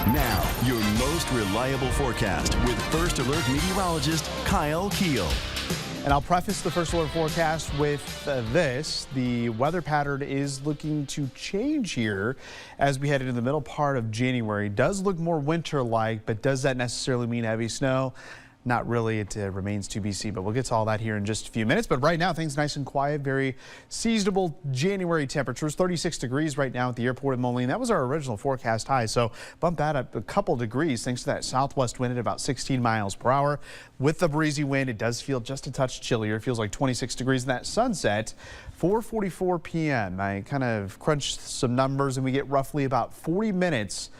Now, your most reliable forecast with First Alert meteorologist Kyle Keel. And I'll preface the First Alert forecast with this. The weather pattern is looking to change here as we head into the middle part of January. It does look more winter-like, but does that necessarily mean heavy snow? Not really. It remains to be seen, but we'll get to all that here in just a few minutes. But right now, things nice and quiet. Very seasonable January temperatures. 36 degrees right now at the airport in Moline. That was our original forecast high, so bump that up a couple degrees thanks to that southwest wind at about 16 miles per hour. With the breezy wind, it does feel just a touch chillier. It feels like 26 degrees in that sunset. 4:44 p.m. I kind of crunched some numbers, and we get roughly about 40 minutes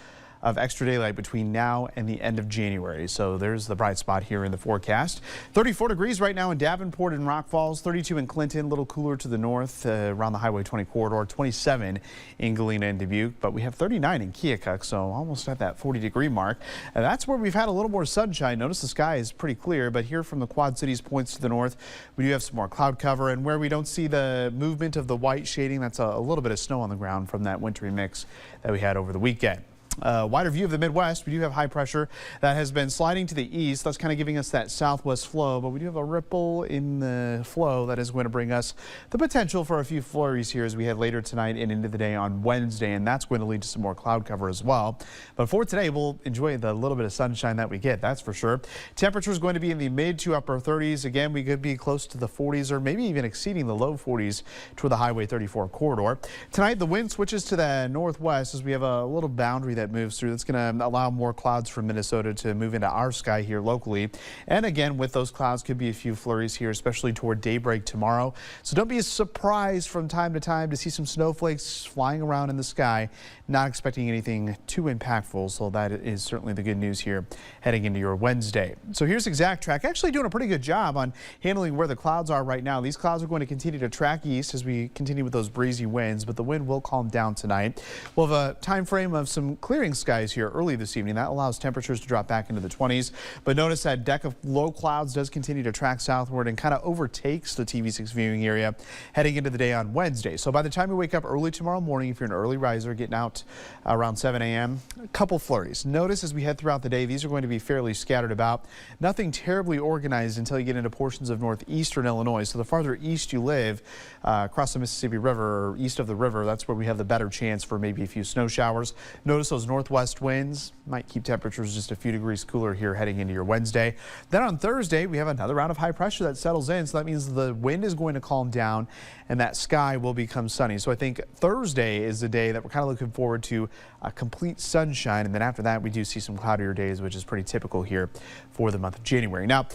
of extra daylight between now and the end of January. So there's the bright spot here in the forecast. 34 degrees right now in Davenport and Rock Falls, 32 in Clinton, a little cooler to the north around the Highway 20 corridor, 27 in Galena and Dubuque, but we have 39 in Keokuk, so almost at that 40-degree mark. That's where we've had a little more sunshine. Notice the sky is pretty clear, but here from the Quad Cities points to the north, we do have some more cloud cover, and where we don't see the movement of the white shading, that's a little bit of snow on the ground from that wintry mix that we had over the weekend. Wider view of the Midwest, we do have high pressure that has been sliding to the east. That's kind of giving us that southwest flow, but we do have a ripple in the flow that is going to bring us the potential for a few flurries here as we head later tonight and into the day on Wednesday, and that's going to lead to some more cloud cover as well. But for today, we'll enjoy the little bit of sunshine that we get, that's for sure. Temperature is going to be in the mid to upper 30s. Again, we could be close to the 40s or maybe even exceeding the low 40s toward the Highway 34 corridor. Tonight, the wind switches to the northwest as we have a little boundary that moves through. That's going to allow more clouds from Minnesota to move into our sky here locally. And again, with those clouds could be a few flurries here, especially toward daybreak tomorrow. So don't be surprised from time to time to see some snowflakes flying around in the sky. Not expecting anything too impactful. So that is certainly the good news here heading into your Wednesday. So here's Exact Track actually doing a pretty good job on handling where the clouds are right now. These clouds are going to continue to track east as we continue with those breezy winds, but the wind will calm down tonight. We'll have a time frame of some clearing skies here early this evening. That allows temperatures to drop back into the 20s. But notice that deck of low clouds does continue to track southward and kind of overtakes the TV6 viewing area heading into the day on Wednesday. So by the time you wake up early tomorrow morning, if you're an early riser getting out around 7 a.m., a couple flurries. Notice as we head throughout the day, these are going to be fairly scattered about. Nothing terribly organized until you get into portions of northeastern Illinois. So the farther east you live, across the Mississippi River or east of the river, that's where we have the better chance for maybe a few snow showers. Notice those northwest winds might keep temperatures just a few degrees cooler here heading into your Wednesday. Then on Thursday, we have another round of high pressure that settles in. So that means the wind is going to calm down and that sky will become sunny. So I think Thursday is the day that we're kind of looking forward to complete sunshine. And then after that, we do see some cloudier days, which is pretty typical here for the month of January. Now,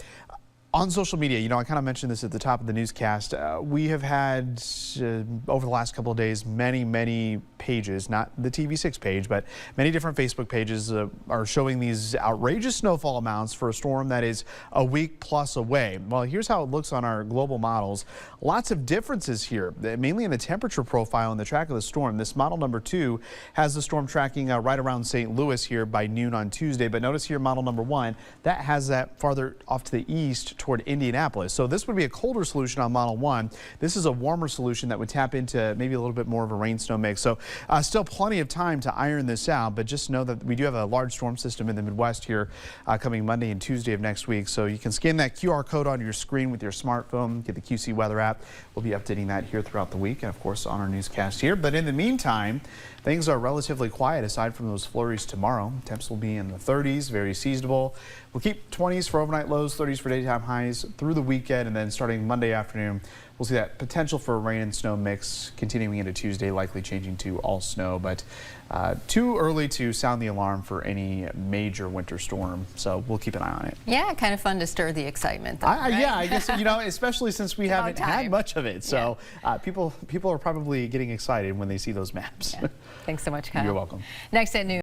on social media, you know, I kind of mentioned this at the top of the newscast. We have had, over the last couple of days, many pages, not the TV6 page, but many different Facebook pages are showing these outrageous snowfall amounts for a storm that is a week plus away. Well, here's how it looks on our global models. Lots of differences here, mainly in the temperature profile and the track of the storm. This model number 2 has the storm tracking right around St. Louis here by noon on Tuesday. But notice here, model number 1, that has that farther off to the east toward Indianapolis. So this would be a colder solution on model 1. This is a warmer solution that would tap into maybe a little bit more of a rain snow mix. So still plenty of time to iron this out, but just know that we do have a large storm system in the Midwest here coming Monday and Tuesday of next week. So you can scan that QR code on your screen with your smartphone, get the QC weather app. We'll be updating that here throughout the week and of course on our newscast here. But in the meantime, things are relatively quiet aside from those flurries tomorrow. Temps will be in the 30s, very seasonable. We'll keep 20s for overnight lows, 30s for daytime highs through the weekend, and then starting Monday afternoon, we'll see that potential for a rain and snow mix continuing into Tuesday, likely changing to all snow, but too early to sound the alarm for any major winter storm. So we'll keep an eye on it. Yeah, kind of fun to stir the excitement, though, right? Yeah, I guess, you know, especially since we haven't had much of it. So people are probably getting excited when they see those maps. Yeah. Thanks so much, Kyle. You're welcome. Next at noon.